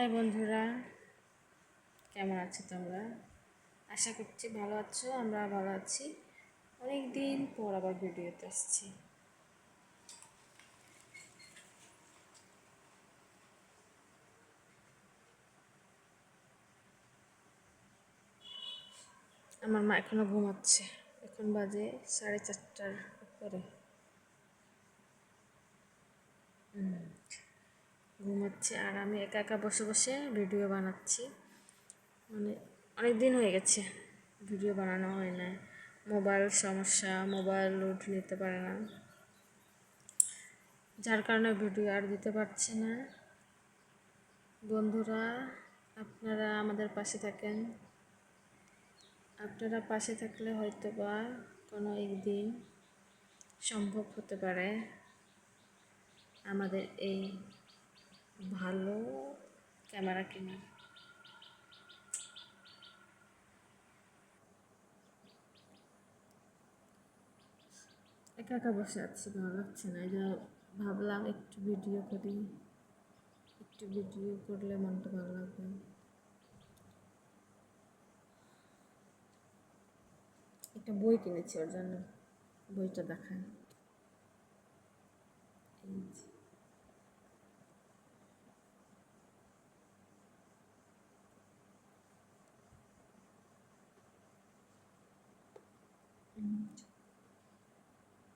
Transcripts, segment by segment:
High বন্ধুরা, কেমন আছো তোমরা? আশা করছি ভালো আছো। আমরা ভালো আছি। অনেক দিন পর আবার ভিডিওতে আসছি। আমার মা এখনো ঘুমাচ্ছে। এখন বাজে 4:30 উপরে। ঘুমাচ্ছে আর আমি একা একা বসে বসে ভিডিও বানাচ্ছি। মানে অনেক দিন হয়ে গেছে ভিডিও বানানো হয় না। মোবাইল সমস্যা, মোবাইল লোড নিতে পারে না, যার কারণে ভিডিও আর দিতে পারছি না। বন্ধুরা, আপনারা আমাদের পাশে থাকেন। আপনারা পাশে থাকলে হয়তো বা কোনো একদিন সম্ভব হতে পারে আমাদের এই ভালো ক্যামেরা কেনা। একা একা বসে আছি, ভালো লাগছে না। এই যে ভাবলাম একটু ভিডিও করি, একটু ভিডিও করলে মনটা ভালো লাগবে। একটা বই কিনেছি, ওর জন্য বইটা দেখায়। এই যে,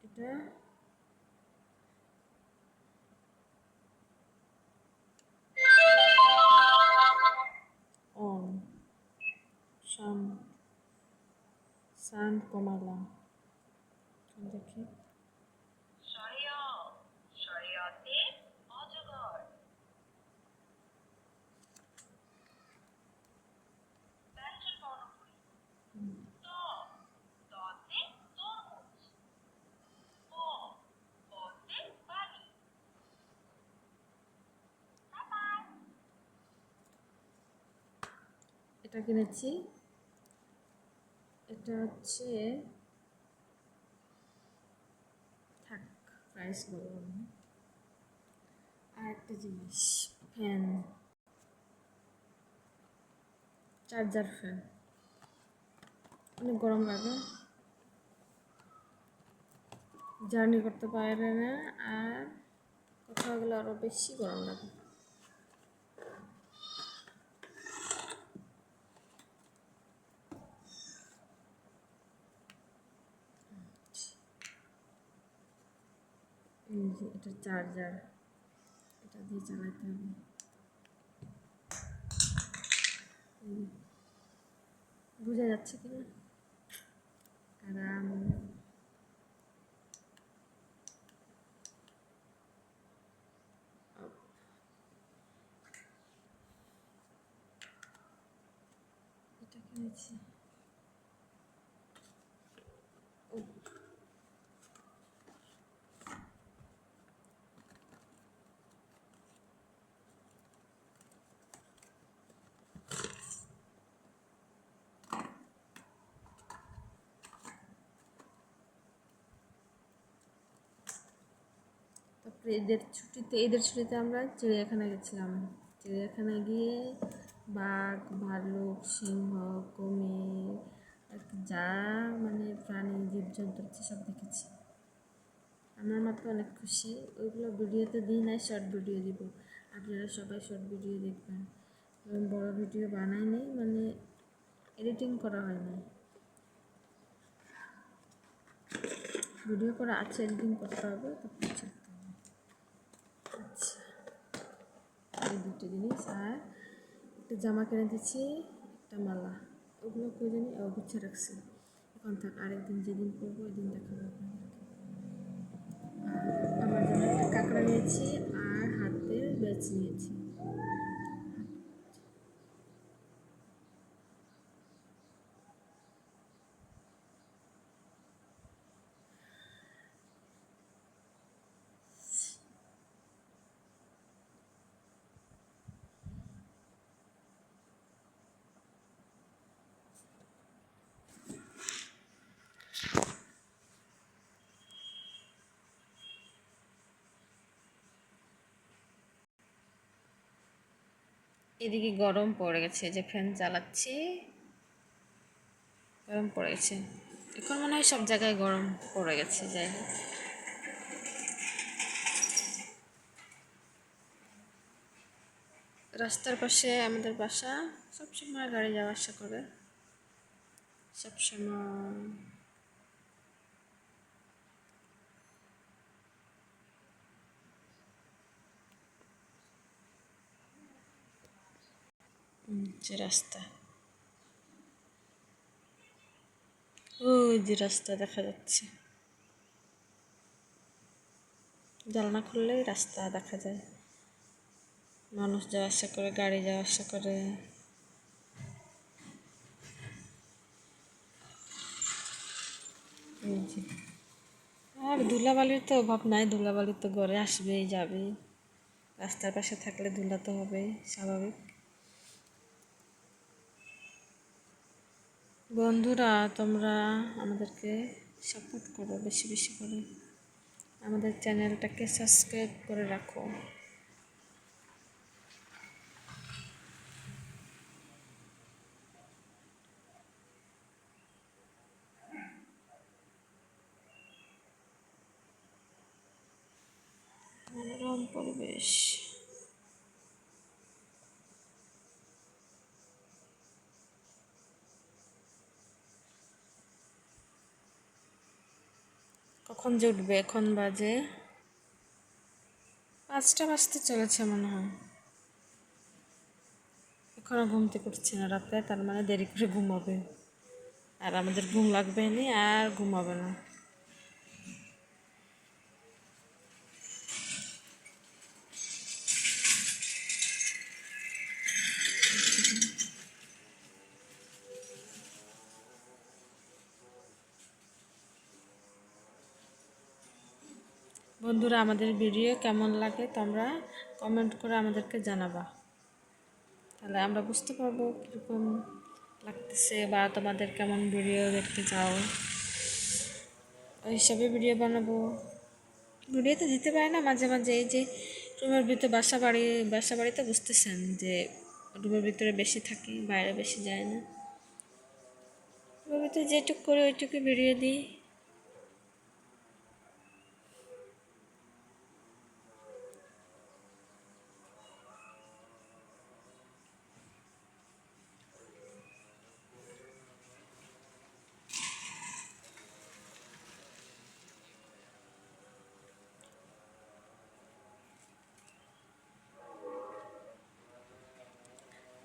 এটা অন সাউন্ড কমালাম, দেখি। এটা কিনেছি, এটা হচ্ছে, থাক প্রাইস বলবো না। আর একটা জিনিস, ফ্যান, চার্জার ফ্যান। অনেক গরম লাগে, জার্নি করতে পারে না, আর কোথাও গেলে আরও বেশি গরম লাগে। এই যে এটা চার্জার, এটা দিয়ে চালাতে হবে। বোঝা যাচ্ছে কি না? আরাম। এটা কিনেছি। তারপরে ঈদের ছুটিতে আমরা চিড়িয়াখানায় গেছিলাম। চিড়িয়াখানায় গিয়ে বাঘ, ভালুক, সিংহ, কুমির, যা মানে প্রাণী জীবজন্তু আছে সব দেখেছি। আমার মা তো অনেক খুশি। ওইগুলো ভিডিওতে দিই নাই, শর্ট ভিডিও দিব। আপনারা সবাই শর্ট ভিডিও দেখবেন। বড় ভিডিও বানাইনি, মানে এডিটিং করা হয় না। ভিডিও করা আছে, এডিটিং করতে হবে, তারপর ছাড়তে হবে। আচ্ছা, এই দুটো জিনিস। আর একটা জামা কিনে দিচ্ছি, একটা মালা। ওগুলো প্রয়োজনে গুছিয়ে রাখছি। এখন থাক, আরেকদিন যেদিন করবো ওই দিন দেখাবো আপনাদেরকে। আমার জন্য একটা কাঁকড়া নিয়েছি আর হাতের বেচ নিয়েছি। এদিকে গরম পড়ে গেছে, যে ফ্যান চালাচ্ছি, গরম পড়ে গেছে। এখন মনে হয় সব জায়গায় গরম পড়ে গেছে। যাই হোক, রাস্তার পাশে আমাদের বাসা, সবসময় গাড়ি যাওয়া আসা করে, সবসময়। যে রাস্তা, ওই যে রাস্তা দেখা যাচ্ছে, জানলা খুললেই রাস্তা দেখা যায়, মানুষ যাওয়া আসা করে, গাড়ি যাওয়া আসা করে। এই যে, আর ধুলাবালির তো অভাব নাই, ধুলাবালি তো ঘরে আসবেই যাবেই, রাস্তার পাশে থাকলে ধুলা তো হবেই, স্বাভাবিক। বন্ধুরা, তোমরা আমাদেরকে সাপোর্ট করো বেশি বেশি করে, আমাদের চ্যানেলটাকে সাবস্ক্রাইব করে রাখো। মনোরম পরিবেশ। কখন যে উঠবে, এখন বাজে 5টা বাজতে চলেছে মনে হয়, এখনো ঘুম থেকে উঠছে না রাতে, তার মানে দেরি করে ঘুমাবে, আর আমাদের ঘুম লাগবে না, আর ঘুমাবে না। বন্ধুরা, আমাদের ভিডিও কেমন লাগে তোমরা কমেন্ট করে আমাদেরকে জানাবা, তাহলে আমরা বুঝতে পারবো কীরকম লাগতেছে, বা তোমাদের কেমন ভিডিও দেখতে চাও, ওই হিসাবে ভিডিও বানাবো। ভিডিও তো দিতে পারে না মাঝে মাঝে, এই যে রুমের ভিতরে বাসা বাড়িতে বুঝতেছেন যে রুমের ভিতরে বেশি থাকি, বাইরে বেশি যায় না, রুমের ভিতরে যেটুকু করে ওইটুকু ভিডিও দিই।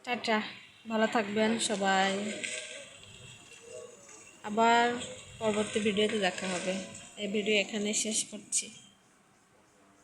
টাটা, ভালো থাকবেন সবাই, আবার পরবর্তী ভিডিওতে দেখা হবে। এই ভিডিও এখানে শেষ করছি।